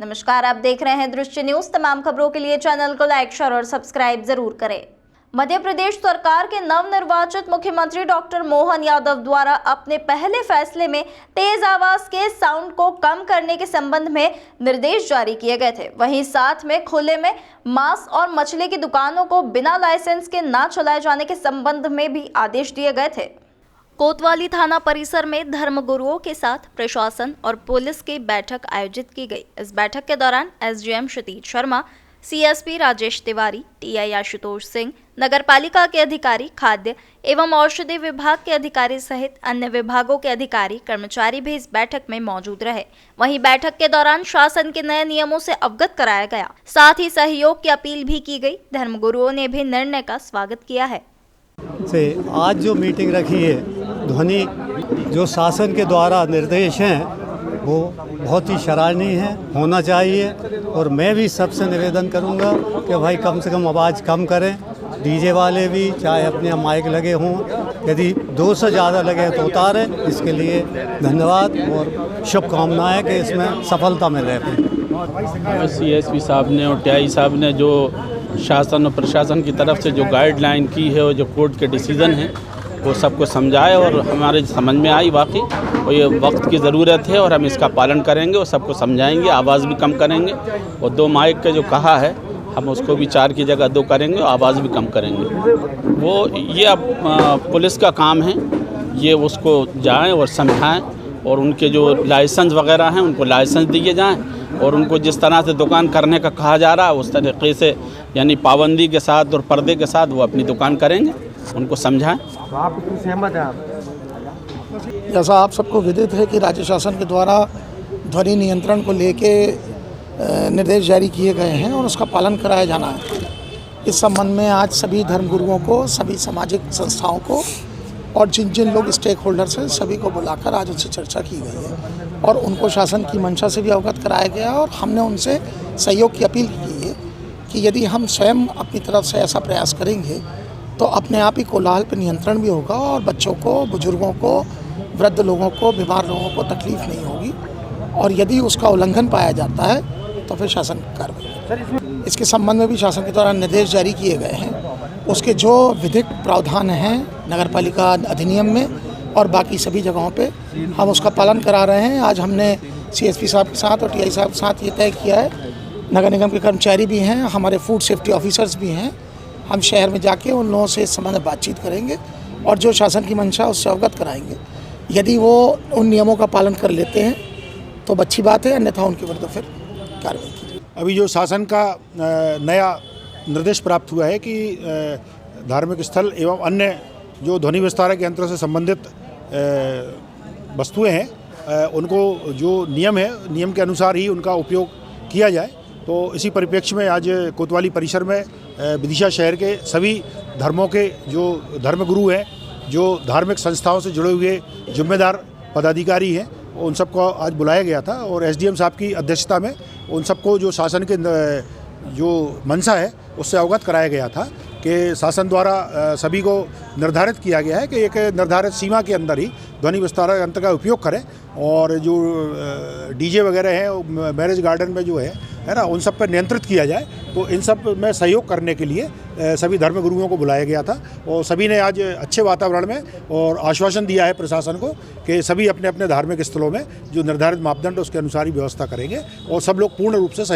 नमस्कार, आप देख रहे हैं दृश्य न्यूज। तमाम खबरों के लिए चैनल को लाइक, शेयर और सब्सक्राइब जरूर करें। मध्य प्रदेश सरकार के नवनिर्वाचित मुख्यमंत्री डॉक्टर मोहन यादव द्वारा अपने पहले फैसले में तेज आवाज के साउंड को कम करने के संबंध में निर्देश जारी किए गए थे। वहीं साथ में खुले में मांस और मछली की दुकानों को बिना लाइसेंस के ना चलाए जाने के संबंध में भी आदेश दिए गए थे। कोतवाली थाना परिसर में धर्मगुरुओं के साथ प्रशासन और पुलिस की बैठक आयोजित की गई। इस बैठक के दौरान एसडीएम क्षितिज शर्मा, सीएसपी राजेश तिवारी, टीआई आशुतोष सिंह, नगरपालिका के अधिकारी, खाद्य एवं औषधि विभाग के अधिकारी सहित अन्य विभागों के अधिकारी कर्मचारी भी इस बैठक में मौजूद रहे। वहीं बैठक के दौरान शासन के नए नियमों से अवगत कराया गया, साथ ही सहयोग की अपील भी की गई। धर्मगुरुओं ने भी निर्णय का स्वागत किया है। से आज जो मीटिंग रखी है, ध्वनि जो शासन के द्वारा निर्देश हैं वो बहुत ही सराहनीय है, होना चाहिए। और मैं भी सबसे निवेदन करूंगा कि भाई कम से कम आवाज़ कम करें। डीजे वाले भी चाहे अपने माइक लगे हों, यदि 2 से ज़्यादा लगे तो उतारें। इसके लिए धन्यवाद और शुभकामनाएं कि इसमें सफलता मिले। सीएसपी साहब ने और टीआई साहब ने जो शासन और प्रशासन की तरफ से जो गाइडलाइन की है और जो कोर्ट के डिसीज़न हैं वो सबको समझाए और हमारे समझ में आई वाकई और ये वक्त की ज़रूरत है और हम इसका पालन करेंगे और सबको समझाएंगे, आवाज़ भी कम करेंगे। और 2 माइक का जो कहा है हम उसको भी 4 की जगह 2 करेंगे और आवाज़ भी कम करेंगे। वो ये अब पुलिस का काम है, ये उसको जाएं और समझाएं और उनके जो लाइसेंस वगैरह हैं उनको लाइसेंस दिए जाएं और उनको जिस तरह से दुकान करने का कहा जा रहा है उस तरीके से यानी पाबंदी के साथ और पर्दे के साथ वो अपनी दुकान करेंगे, उनको समझाएं। तो आप इसमें सहमत हैं? आप जैसा आप सबको विदित है कि राज्य शासन के द्वारा ध्वनि नियंत्रण को लेके निर्देश जारी किए गए हैं और उसका पालन कराया जाना है। इस संबंध में आज सभी धर्मगुरुओं को, सभी सामाजिक संस्थाओं को और जिन जिन लोग स्टेक होल्डर्स हैं सभी को बुलाकर आज उनसे चर्चा की गई है और उनको शासन की मंशा से भी अवगत कराया गया और हमने उनसे सहयोग की अपील की है कि यदि हम स्वयं अपनी तरफ से ऐसा प्रयास करेंगे तो अपने आप ही कोलाहल पर नियंत्रण भी होगा और बच्चों को, बुजुर्गों को, वृद्ध लोगों को, बीमार लोगों को तकलीफ नहीं होगी। और यदि उसका उल्लंघन पाया जाता है तो फिर शासन कार्रवाई। इसके संबंध में भी शासन के द्वारा निर्देश जारी किए गए हैं। उसके जो विधिक प्रावधान हैं नगरपालिका अधिनियम में और बाकी सभी जगहों पे हम उसका पालन करा रहे हैं। आज हमने सीएसपी साहब के साथ और टीआई साहब के साथ ये तय किया है, नगर निगम के कर्मचारी भी हैं, हमारे फूड सेफ्टी ऑफिसर्स भी हैं, हम शहर में जाके उन लोगों से इस संबंध में बातचीत करेंगे और जो शासन की मंशा उससे अवगत कराएंगे। यदि वो उन नियमों का पालन कर लेते हैं तो अच्छी बात है, अन्यथा उनके विरुद्ध फिर कार्रवाई की। अभी जो शासन का नया निर्देश प्राप्त हुआ है कि धार्मिक स्थल एवं अन्य जो ध्वनि विस्तारक यंत्र से संबंधित वस्तुएं हैं उनको जो नियम है, नियम के अनुसार ही उनका उपयोग किया जाए। तो इसी परिप्रेक्ष्य में आज कोतवाली परिसर में विदिशा शहर के सभी धर्मों के जो धर्मगुरु हैं, जो धार्मिक संस्थाओं से जुड़े हुए जिम्मेदार पदाधिकारी हैं, उन सबको आज बुलाया गया था और एसडीएम साहब की अध्यक्षता में उन सबको जो शासन के जो मंशा है उससे अवगत कराया गया था कि शासन द्वारा सभी को निर्धारित किया गया है कि एक निर्धारित सीमा के अंदर ही ध्वनि विस्तारक यंत्र का उपयोग करें और जो डीजे वगैरह हैं मैरिज गार्डन में जो है ना, उन सब पर नियंत्रित किया जाए। तो इन सब में सहयोग करने के लिए सभी धर्मगुरुओं को बुलाया गया था और सभी ने आज अच्छे वातावरण में और आश्वासन दिया है प्रशासन को कि सभी अपने अपने धार्मिक स्थलों में जो निर्धारित मापदंड उसके अनुसार ही व्यवस्था करेंगे और सब लोग पूर्ण रूप से